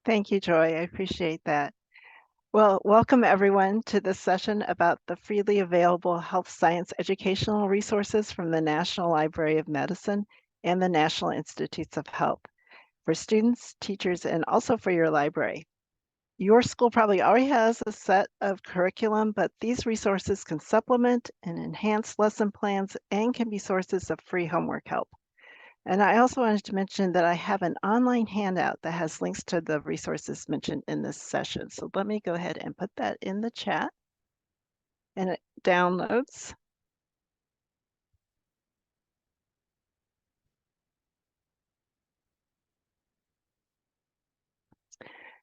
Thank you, Joy. I appreciate that. Well, welcome everyone to this session about the freely available health science educational resources from the National Library of Medicine and the National Institutes of Health for students, teachers, and also for your library. Your school probably already has a set of curriculum, but these resources can supplement and enhance lesson plans and can be sources of free homework help. And I also wanted to mention that I have an online handout that has links to the resources mentioned in this session. So let me go ahead and put that in the chat, and it downloads.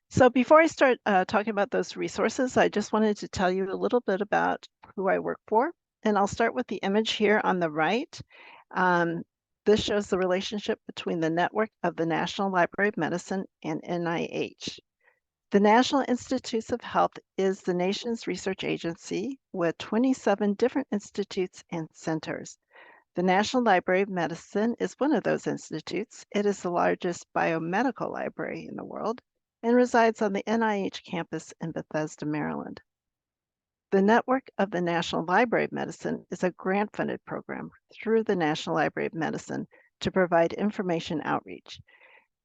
So before I start talking about those resources, I just wanted to tell you a little bit about who I work for. And I'll start with the image here on the right. Um, this shows the relationship between the network of the National Library of Medicine and NIH. The National Institutes of Health is the nation's research agency with 27 different institutes and centers. The National Library of Medicine is one of those institutes. It is the largest biomedical library in the world and resides on the NIH campus in Bethesda, Maryland. The network of the National Library of Medicine is a grant-funded program through the National Library of Medicine to provide information outreach.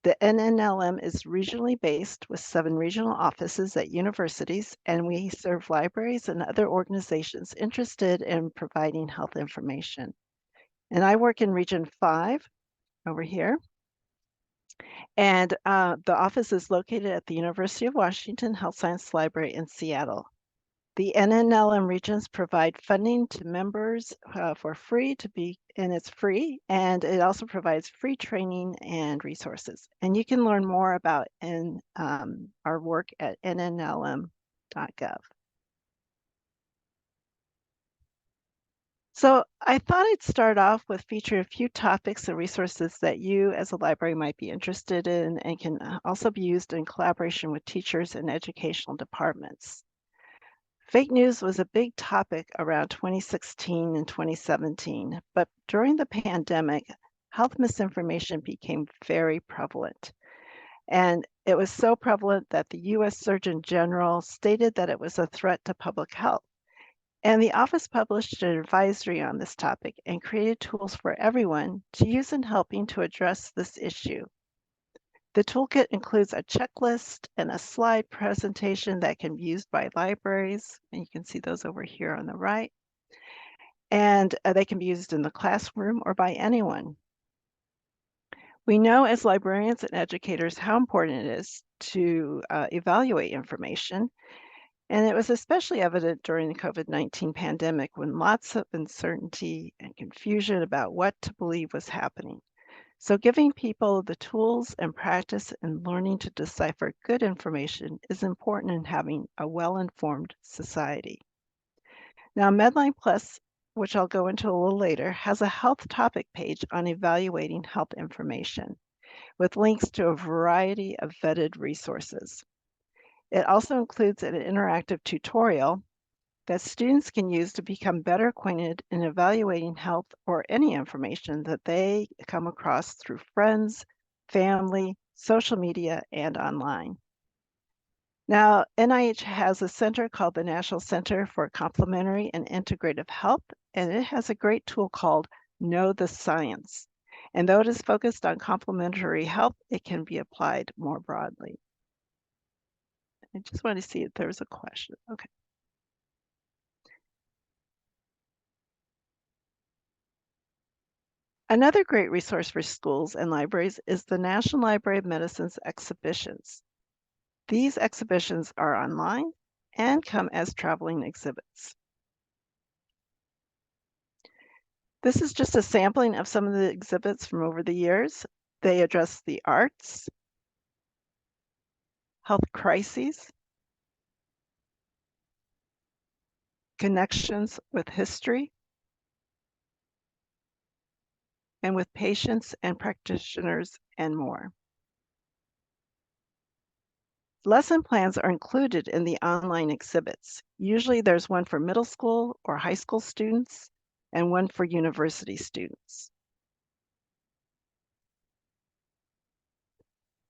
The NNLM is regionally based with 7 regional offices at universities, and we serve libraries and other organizations interested in providing health information. And I work in Region 5 over here, and the office is located at the University of Washington Health Science Library in Seattle. The NNLM regions provide funding to members for free and it's free, and it also provides free training and resources. And you can learn more about our work at nnlm.gov. So I thought I'd start off with featuring a few topics and resources that you as a library might be interested in and can also be used in collaboration with teachers and educational departments. Fake news was a big topic around 2016 and 2017, but during the pandemic, health misinformation became very prevalent. And it was so prevalent that the US Surgeon General stated that it was a threat to public health. And the office published an advisory on this topic and created tools for everyone to use in helping to address this issue. The toolkit includes a checklist and a slide presentation that can be used by libraries, and you can see those over here on the right. And they can be used in the classroom or by anyone. We know as librarians and educators how important it is to evaluate information, and it was especially evident during the COVID-19 pandemic when lots of uncertainty and confusion about what to believe was happening. So giving people the tools and practice in learning to decipher good information is important in having a well-informed society. Now, Medline Plus, which I'll go into a little later, has a health topic page on evaluating health information with links to a variety of vetted resources. It also includes an interactive tutorial that students can use to become better acquainted in evaluating health or any information that they come across through friends, family, social media, and online. Now, NIH has a center called the National Center for Complementary and Integrative Health, and it has a great tool called Know the Science. And though it is focused on complementary health, it can be applied more broadly. I just want to see if there's a question. Okay. Another great resource for schools and libraries is the National Library of Medicine's exhibitions. These exhibitions are online and come as traveling exhibits. This is just a sampling of some of the exhibits from over the years. They address the arts, health crises, connections with history, and with patients and practitioners, and more. Lesson plans are included in the online exhibits. Usually there's one for middle school or high school students and one for university students.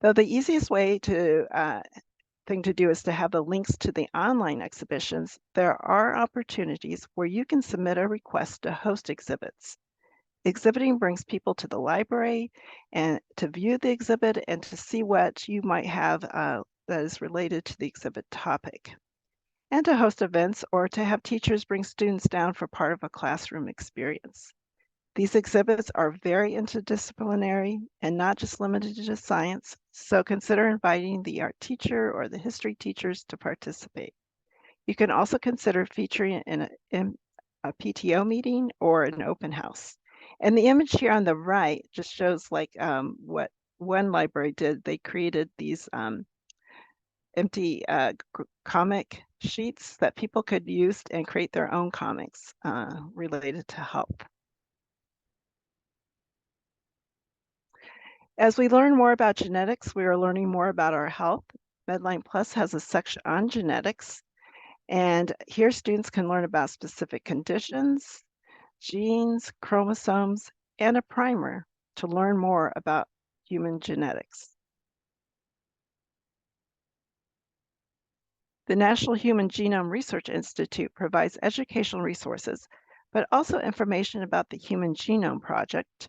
Though the easiest way thing to do is to have the links to the online exhibitions, there are opportunities where you can submit a request to host exhibits. Exhibiting brings people to the library and to view the exhibit and to see what you might have that is related to the exhibit topic, and to host events or to have teachers bring students down for part of a classroom experience. These exhibits are very interdisciplinary and not just limited to science, so consider inviting the art teacher or the history teachers to participate. You can also consider featuring it in a PTO meeting or an open house. And the image here on the right just shows like what one library did. They created these empty comic sheets that people could use and create their own comics related to health. As we learn more about genetics, we are learning more about our health. Medline Plus has a section on genetics, and here students can learn about specific conditions, genes, chromosomes, and a primer to learn more about human genetics. The National Human Genome Research Institute provides educational resources, but also information about the Human Genome Project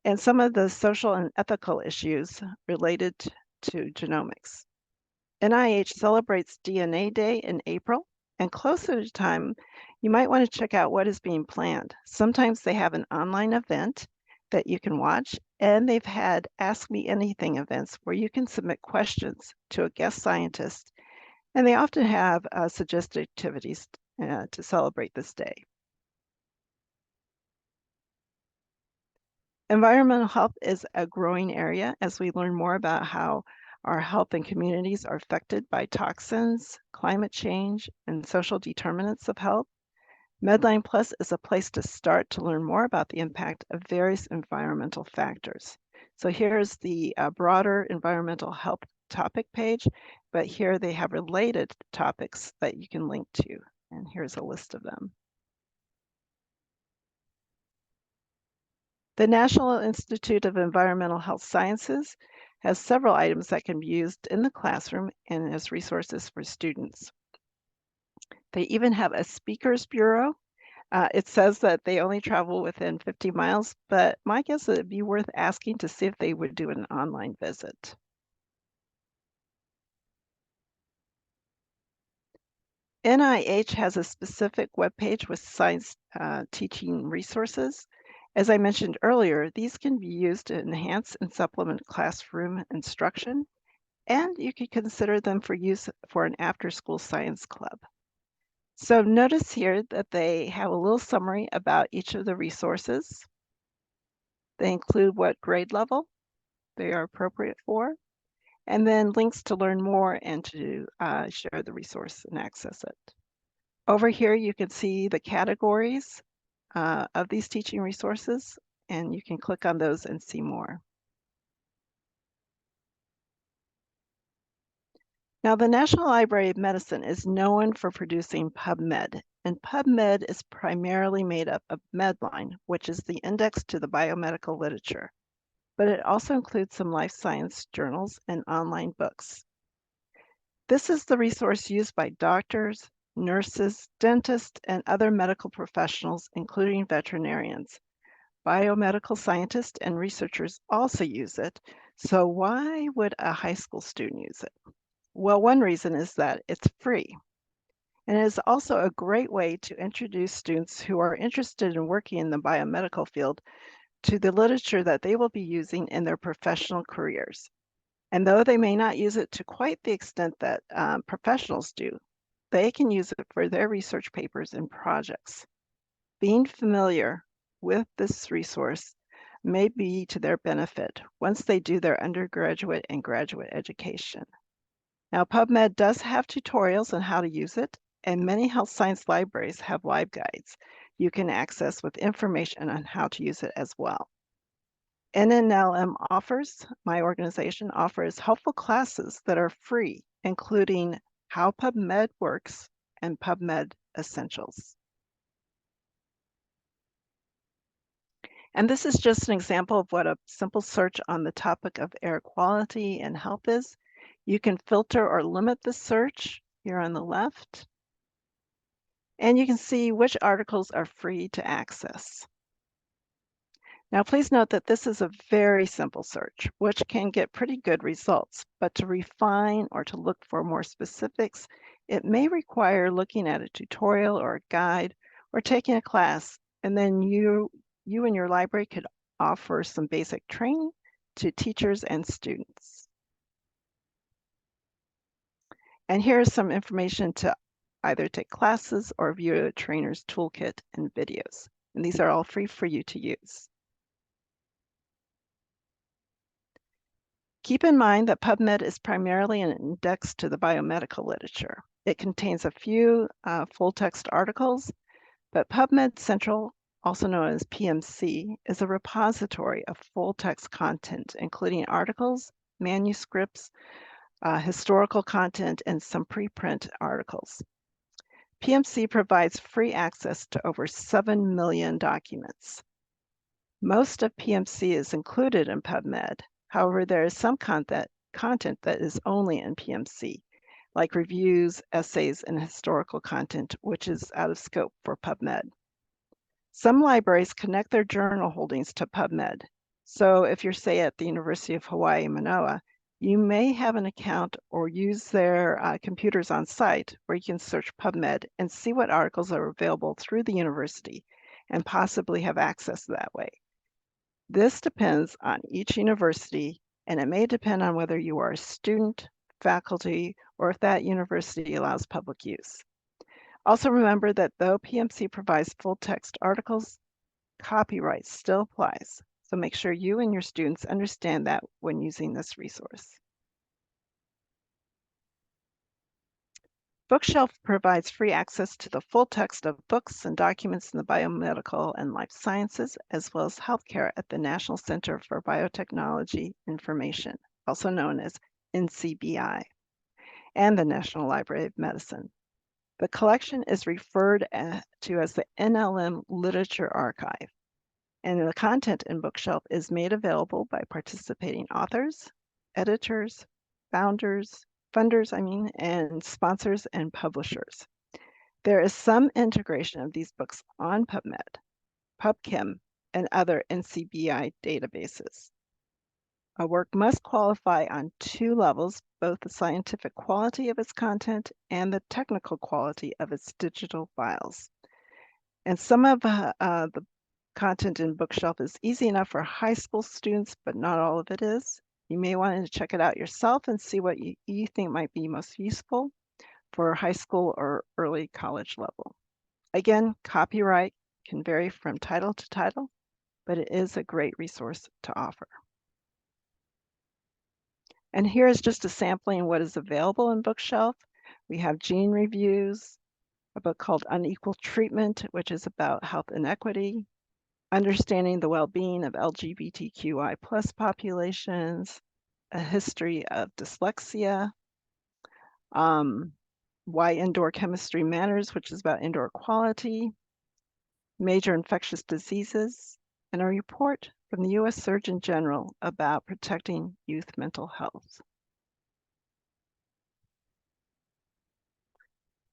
and some of the social and ethical issues related to genomics. NIH celebrates DNA Day in April, and closer to time, you might want to check out what is being planned. Sometimes they have an online event that you can watch, and they've had Ask Me Anything events where you can submit questions to a guest scientist, and they often have suggested activities to celebrate this day. Environmental health is a growing area as we learn more about how our health and communities are affected by toxins, climate change, and social determinants of health. Medline Plus is a place to start to learn more about the impact of various environmental factors. So here's the broader environmental health topic page, but here they have related topics that you can link to, and here's a list of them. The National Institute of Environmental Health Sciences has several items that can be used in the classroom and as resources for students. They even have a speakers bureau. It says that they only travel within 50 miles, but my guess is it'd be worth asking to see if they would do an online visit. NIH has a specific webpage with science teaching resources. As I mentioned earlier, these can be used to enhance and supplement classroom instruction, and you could consider them for use for an after-school science club. So notice here that they have a little summary about each of the resources. They include what grade level they are appropriate for, and then links to learn more and to share the resource and access it. Over here, you can see the categories of these teaching resources, and you can click on those and see more. Now, the National Library of Medicine is known for producing PubMed, and PubMed is primarily made up of Medline, which is the index to the biomedical literature, but it also includes some life science journals and online books. This is the resource used by doctors, nurses, dentists, and other medical professionals, including veterinarians. Biomedical scientists and researchers also use it, so why would a high school student use it? Well, one reason is that it's free. And it is also a great way to introduce students who are interested in working in the biomedical field to the literature that they will be using in their professional careers. And though they may not use it to quite the extent that professionals do, they can use it for their research papers and projects. Being familiar with this resource may be to their benefit once they do their undergraduate and graduate education. Now, PubMed does have tutorials on how to use it, and many health science libraries have live guides you can access with information on how to use it as well. NNLM my organization offers helpful classes that are free, including How PubMed Works and PubMed Essentials. And this is just an example of what a simple search on the topic of air quality and health is. You can filter or limit the search here on the left, and you can see which articles are free to access. Now, please note that this is a very simple search, which can get pretty good results, but to refine or to look for more specifics, it may require looking at a tutorial or a guide or taking a class, and then you and your library could offer some basic training to teachers and students. And here's some information to either take classes or view a trainer's toolkit and videos. And these are all free for you to use. Keep in mind that PubMed is primarily an index to the biomedical literature. It contains a few full-text articles, but PubMed Central, also known as PMC, is a repository of full-text content, including articles, manuscripts, historical content, and some preprint articles. PMC provides free access to over 7 million documents. Most of PMC is included in PubMed. However, there is some content that is only in PMC, like reviews, essays, and historical content, which is out of scope for PubMed. Some libraries connect their journal holdings to PubMed. So if you're, say, at the University of Hawaii, Manoa, you may have an account or use their computers on site where you can search PubMed and see what articles are available through the university and possibly have access that way. This depends on each university, and it may depend on whether you are a student, faculty, or if that university allows public use. Also remember that though PMC provides full text articles, copyright still applies. So make sure you and your students understand that when using this resource. Bookshelf provides free access to the full text of books and documents in the biomedical and life sciences, as well as healthcare at the National Center for Biotechnology Information, also known as NCBI, and the National Library of Medicine. The collection is referred to as the NLM Literature Archive, and the content in Bookshelf is made available by participating authors, editors, funders, and sponsors and publishers. There is some integration of these books on PubMed, PubChem, and other NCBI databases. A work must qualify on two levels, both the scientific quality of its content and the technical quality of its digital files. And some of the content in Bookshelf is easy enough for high school students, but not all of it is. You may want to check it out yourself and see what you think might be most useful for high school or early college level. Again, copyright can vary from title to title, but it is a great resource to offer. And here is just a sampling of what is available in Bookshelf. We have gene reviews, a book called Unequal Treatment, which is about health inequity, Understanding the Well-Being of LGBTQI+ populations, a history of dyslexia, why indoor chemistry matters, which is about indoor quality, major infectious diseases, and a report from the U.S. Surgeon General about protecting youth mental health.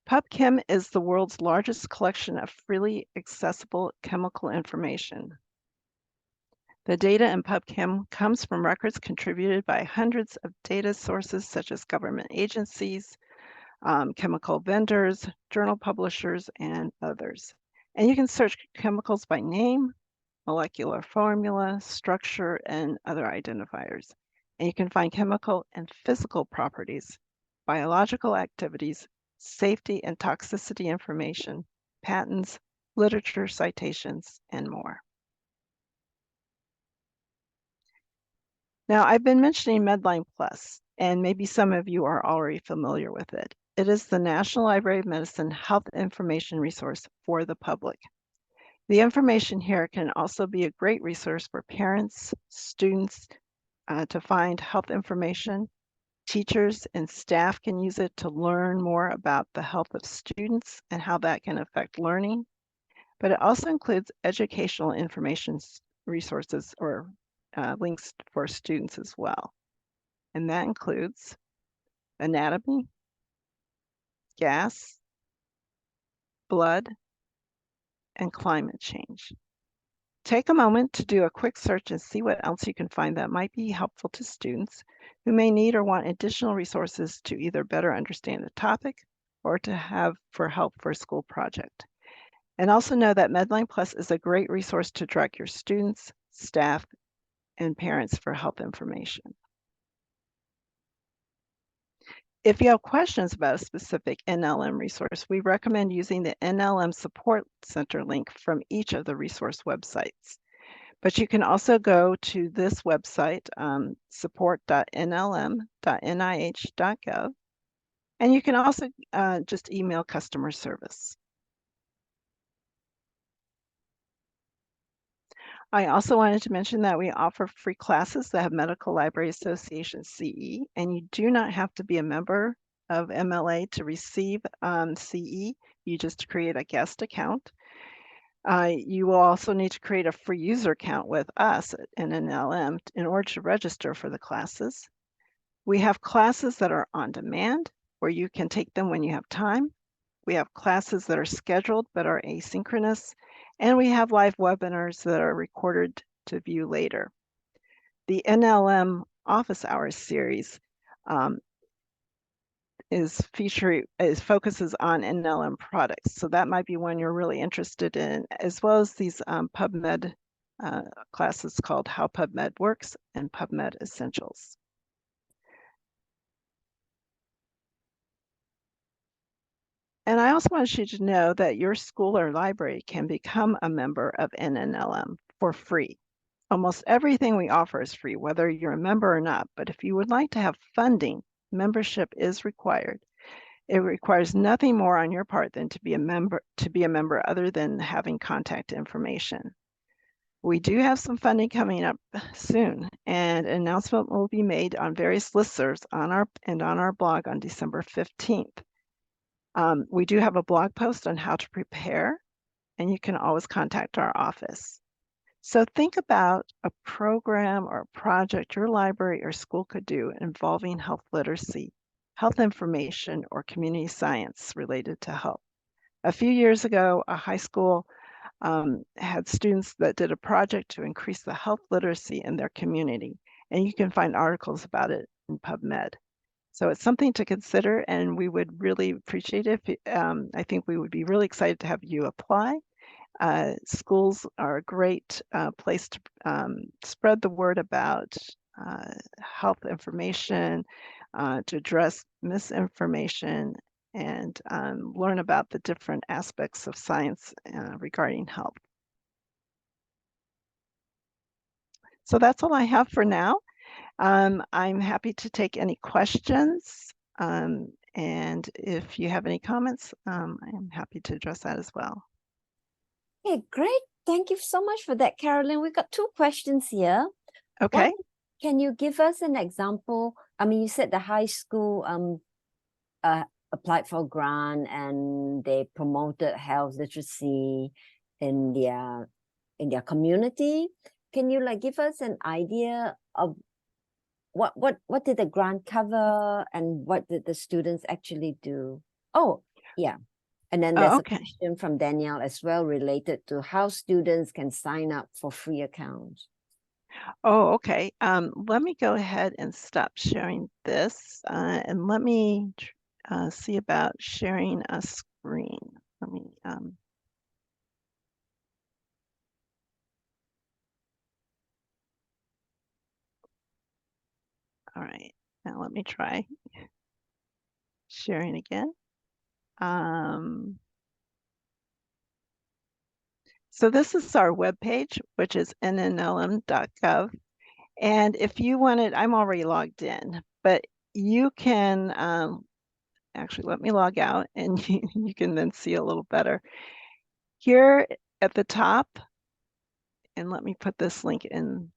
PubChem is the world's largest collection of freely accessible chemical information. The data in PubChem comes from records contributed by hundreds of data sources such as government agencies, chemical vendors, journal publishers, and others. And you can search chemicals by name, molecular formula, structure, and other identifiers. And you can find chemical and physical properties, biological activities, safety and toxicity information, patents, literature citations, and more. Now, I've been mentioning Medline Plus, and maybe some of you are already familiar with it. It is the National Library of Medicine health information resource for the public. The information here can also be a great resource for parents, students to find health information. Teachers and staff can use it to learn more about the health of students and how that can affect learning. But it also includes educational information resources or links for students as well. And that includes anatomy, gas, blood, and climate change. Take a moment to do a quick search and see what else you can find that might be helpful to students who may need or want additional resources to either better understand the topic or to have for help for a school project. And also know that Medline Plus is a great resource to direct your students, staff, and parents for health information. If you have questions about a specific NLM resource, we recommend using the NLM Support Center link from each of the resource websites. But you can also go to this website, support.nlm.nih.gov, and you can also just email customer service. I also wanted to mention that we offer free classes that have Medical Library Association CE, and you do not have to be a member of MLA to receive CE. You just create a guest account. You will also need to create a free user account with us at NNLM in order to register for the classes. We have classes that are on demand, where you can take them when you have time. We have classes that are scheduled but are asynchronous, and we have live webinars that are recorded to view later. The NLM Office Hours series focuses on NLM products. So that might be one you're really interested in, as well as these PubMed classes called How PubMed Works and PubMed Essentials. And I also want you to know that your school or library can become a member of NNLM for free. Almost everything we offer is free, whether you're a member or not. But if you would like to have funding, membership is required. It requires nothing more on your part than to be a member other than having contact information. We do have some funding coming up soon, and an announcement will be made on various listservs on our blog on December 15th. We do have a blog post on how to prepare, and you can always contact our office. So think about a program or a project your library or school could do involving health literacy, health information, or community science related to health. A few years ago, a high school had students that did a project to increase the health literacy in their community, and you can find articles about it in PubMed. So it's something to consider, and we would really appreciate it if, I think we would be really excited to have you apply. Schools are a great place to spread the word about health information, to address misinformation, and learn about the different aspects of science regarding health. So that's all I have for now. I'm happy to take any questions, and if you have any comments, I'm happy to address that as well. Okay, great. Thank you so much for that, Carolyn. We've got two questions here. Okay. One, can you give us an example? I mean, you said the high school applied for a grant and they promoted health literacy in their community. Can you give us an idea of what did the grant cover and what did the students actually do? Oh, yeah. And then there's a question from Danielle as well related to how students can sign up for free accounts. Oh, okay. Let me go ahead and stop sharing this, and let me see about sharing a screen. Let me. All right. Now let me try sharing again. So this is our webpage, which is nnlm.gov. And if you wanted, I'm already logged in, but you can actually let me log out and you can then see a little better. Here at the top, and let me put this link in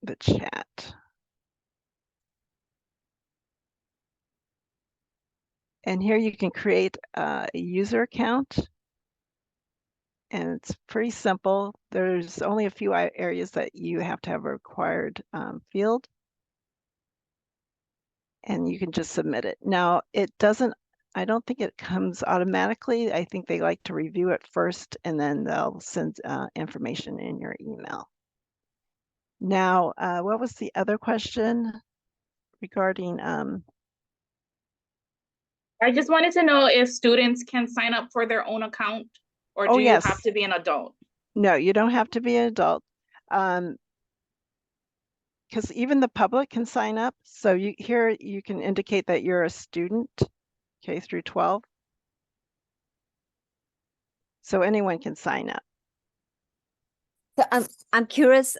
the chat. And here you can create a user account. And it's pretty simple. There's only a few areas that you have to have a required field, and you can just submit it. Now, I don't think it comes automatically. I think they like to review it first, and then they'll send information in your email. Now, what was the other question regarding? I just wanted to know if students can sign up for their own account, or Oh, do you yes. have to be an adult? No, you don't have to be an adult. Because even the public can sign up. So here you can indicate that you're a student, K through 12. So anyone can sign up. So I'm curious,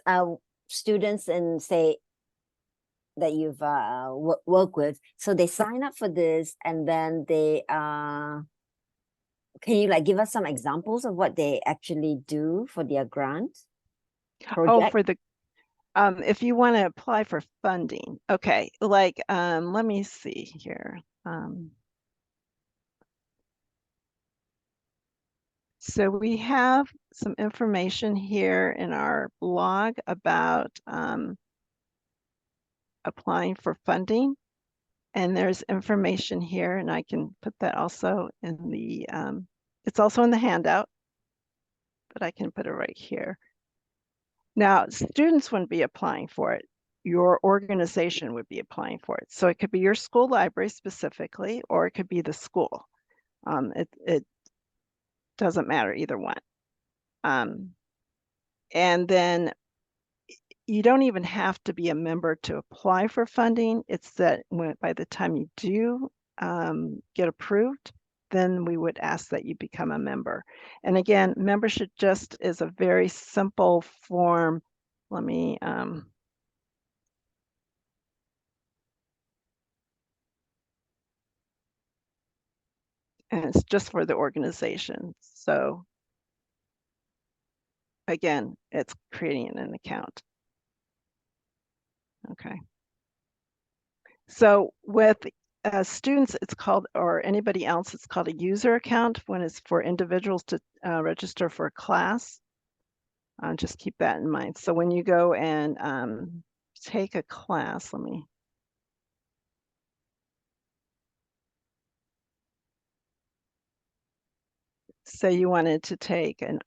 students and say that you've worked with, so they sign up for this, and then they can you like give us some examples of what they actually do for their grant project? Oh, for the if you want to apply for funding, okay. Like let me see here. So we have some information here in our blog about applying for funding. And there's information here, and I can put that also in the, it's also in the handout, but I can put it right here. Now, students wouldn't be applying for it. Your organization would be applying for it. So it could be your school library specifically, or it could be the school. It doesn't matter, either one. And then you don't even have to be a member to apply for funding. It's that by the time you do get approved, then we would ask that you become a member. And again, membership just is a very simple form. Let me, and it's just for the organization. So again, it's creating an account. Okay. So with students, it's called, or anybody else, it's called a user account when it's for individuals to register for a class. Just keep that in mind. So when you go and take a class, let me. Say you wanted to take an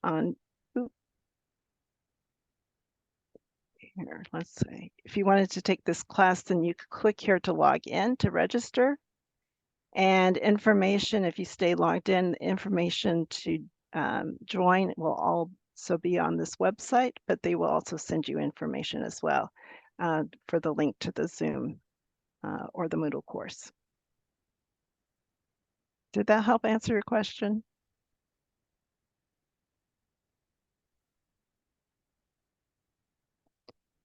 here, let's say, if you wanted to take this class, then you could click here to log in to register. And information, if you stay logged in, information to join will also be on this website, but they will also send you information as well for the link to the Zoom or the Moodle course. Did that help answer your question?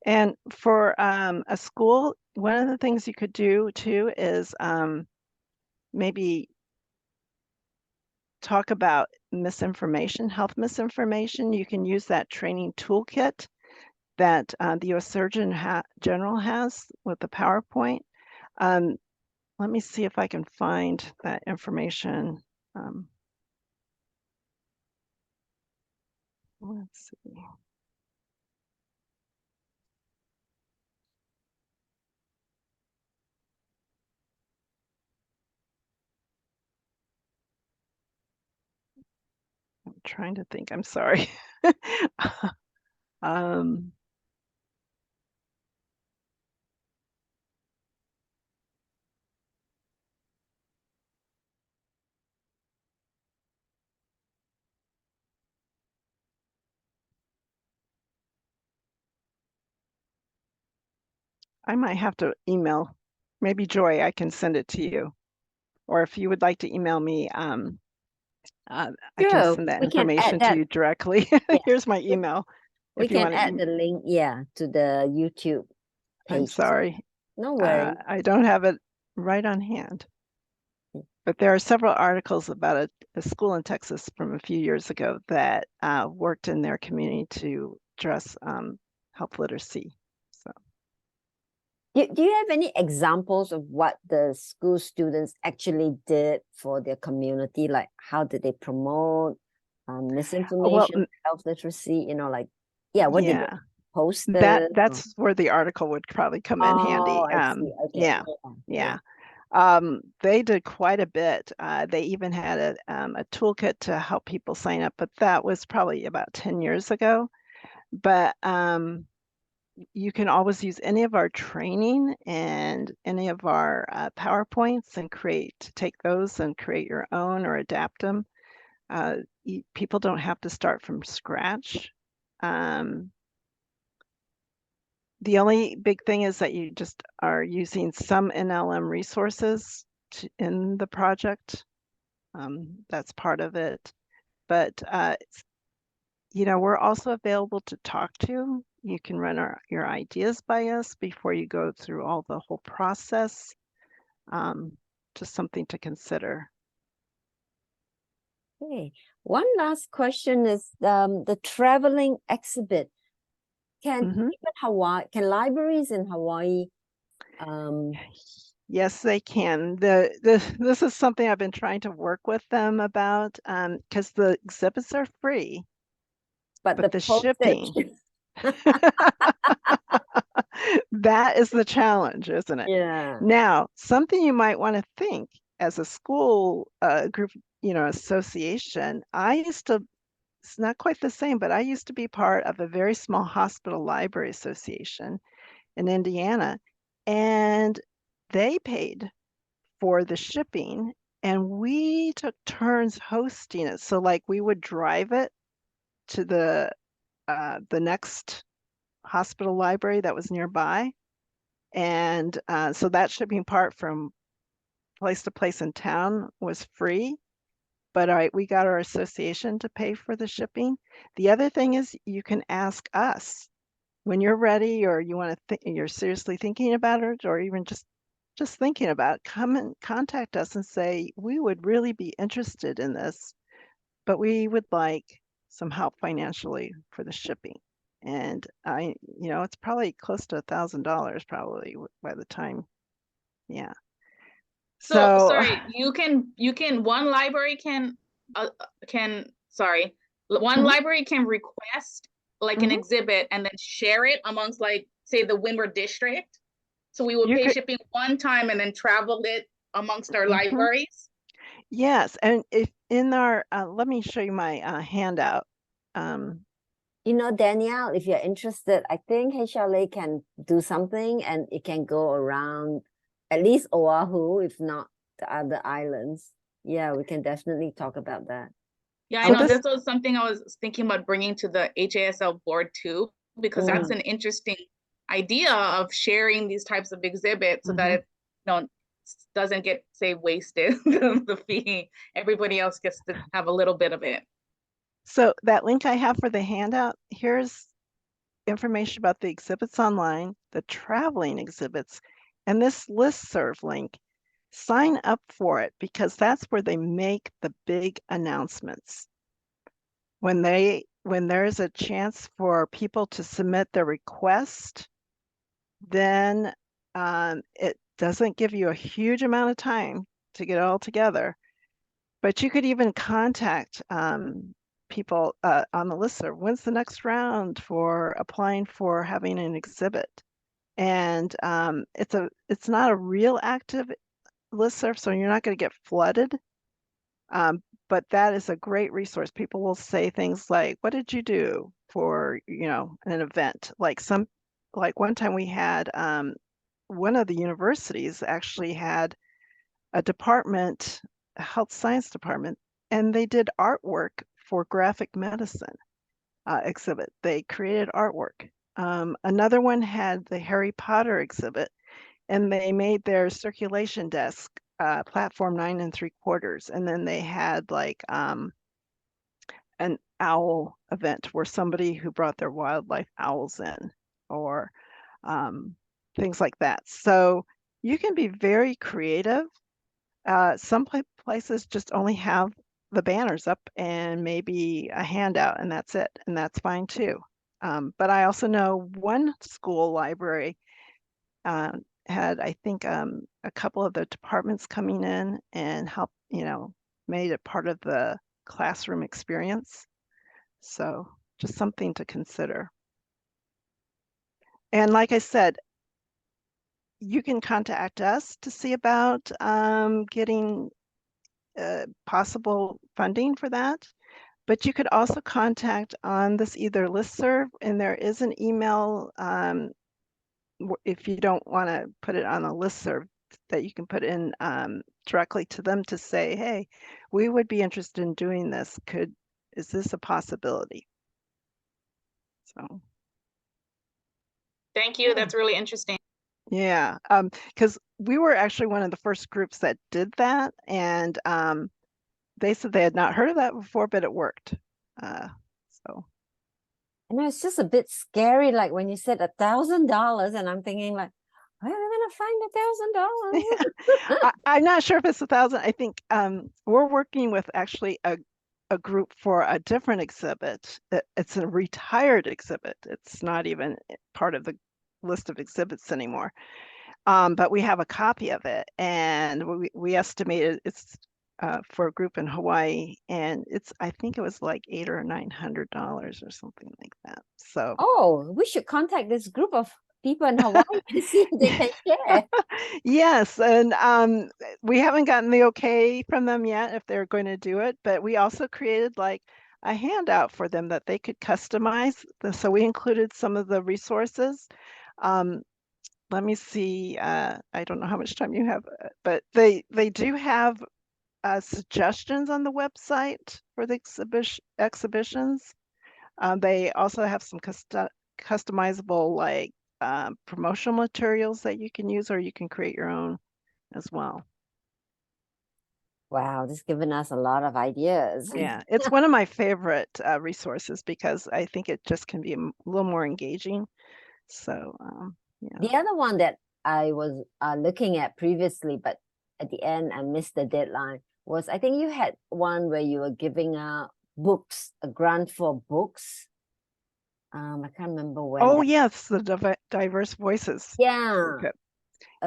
And for a school, one of the things you could do too is maybe talk about misinformation, health misinformation. You can use that training toolkit that the U.S. Surgeon General has with the PowerPoint. Let me see if I can find that information. Let's see. I'm trying to think. I'm sorry. I might have to email. Maybe Joy, I can send it to you. Or if you would like to email me, I can Sure, send that we can add information to that. you directly. Yeah. Here's my email. We If you can want to add the link, yeah, to the YouTube page. I'm sorry. No worries. I don't have it right on hand. But there are several articles about a school in Texas from a few years ago that worked in their community to address health literacy. So, Do you have any examples of what the school students actually did for their community? Like how did they promote misinformation, health literacy, like, yeah, what did they post? That's where the article would probably come in handy. I see. Okay. Yeah. They did quite a bit. They even had a toolkit to help people sign up, but that was probably about 10 years ago. But you can always use any of our training and any of our PowerPoints and take those and create your own or adapt them. People don't have to start from scratch. The only big thing is that you just are using some NLM resources in the project. That's part of it. But, we're also available to talk to. You can run your ideas by us before you go through all the whole process. Just something to consider. Okay. One last question is the traveling exhibit. Even Hawaii, can libraries in Hawaii? Yes, they can. This is something I've been trying to work with them about because the exhibits are free, but the shipping. That is the challenge, isn't it? Yeah. Now, something you might want to think as a school group, association, it's not quite the same, but I used to be part of a very small hospital library association in Indiana, and they paid for the shipping and we took turns hosting it. So like we would drive it to the next hospital library that was nearby. And so that shipping part from place to place in town was free, but we got our association to pay for the shipping. The other thing is you can ask us when you're ready or you want to you're seriously thinking about it or even just thinking about it, come and contact us and say, we would really be interested in this, but we would like some help financially for the shipping. And it's probably close to $1,000 probably by the time. Yeah. So sorry, one library library can request like an exhibit and then share it amongst like, say, the Windward district. So we would pay shipping one time and then travel it amongst our libraries. Yes, and if in our, let me show you my handout. Danielle, if you're interested, I think HLA can do something and it can go around at least Oahu, if not the other islands. Yeah, we can definitely talk about that. Yeah, I know this was something I was thinking about bringing to the HASL board too, because that's an interesting idea of sharing these types of exhibits so that it doesn't get, say, wasted, the fee. Everybody else gets to have a little bit of it. So that link I have for the handout, here's information about the exhibits online, the traveling exhibits, and this listserv link. Sign up for it because that's where they make the big announcements. When there's a chance for people to submit their request, then it doesn't give you a huge amount of time to get it all together. But you could even contact people on the listserv. When's the next round for applying for having an exhibit? And it's not a real active listserv, so you're not going to get flooded. But that is a great resource. People will say things like, "What did you do for an event?" Like one time we had one of the universities actually had a department, a health science department, and they did artwork for graphic medicine exhibit. They created artwork. Another one had the Harry Potter exhibit, and they made their circulation desk platform 9 3/4. And then they had like an owl event where somebody who brought their wildlife owls in or things like that. So you can be very creative. Some places just only have the banners up and maybe a handout and that's it. And that's fine too. But I also know one school library had, I think, a couple of the departments coming in and help, made it part of the classroom experience. So just something to consider. And like I said, you can contact us to see about getting possible funding for that. But you could also contact on this either listserv, and there is an email if you don't want to put it on a listserv that you can put in directly to them to say, hey, we would be interested in doing this. Is this a possibility? So. Thank you. That's really interesting. Yeah, because we were actually one of the first groups that did that, and they said they had not heard of that before, but it worked. So. And it's just a bit scary, like when you said $1,000, and I'm thinking like, where are we gonna find $1,000? I'm not sure if it's 1,000. I think we're working with actually a group for a different exhibit. It's a retired exhibit. It's not even part of the list of exhibits anymore. But we have a copy of it, and we estimated it's for a group in Hawaii, and I think it was like $800 or $900 or something like that. So Oh, we should contact this group of people in Hawaii and see if they can share. yes, and we haven't gotten the okay from them yet if they're going to do it, but we also created like a handout for them that they could customize. So we included some of the resources. Let me see. I don't know how much time you have, but they do have suggestions on the website for the exhibitions. They also have some customizable like promotional materials that you can use, or you can create your own as well. Wow, this has given us a lot of ideas. Yeah, it's one of my favorite resources because I think it just can be a little more engaging. So yeah. The other one that I was looking at previously, but at the end I missed the deadline, was I think you had one where you were giving out books, a grant for books. I can't remember when. Oh yes, the diverse voices. Yeah. Okay.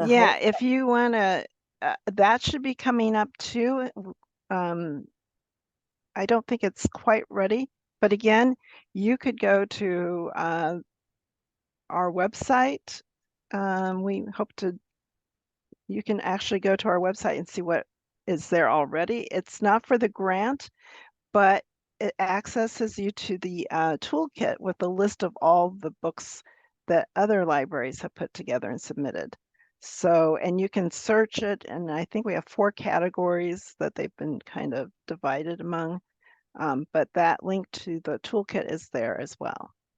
Yeah, if you want to, that should be coming up too. I don't think it's quite ready, but again, you could go to our website. We hope you can actually go to our website and see what is there already. It's not for the grant, but it accesses you to the toolkit with a list of all the books that other libraries have put together and submitted. So, and you can search it, and I think we have 4 categories that they've been kind of divided among, but that link to the toolkit is there as well.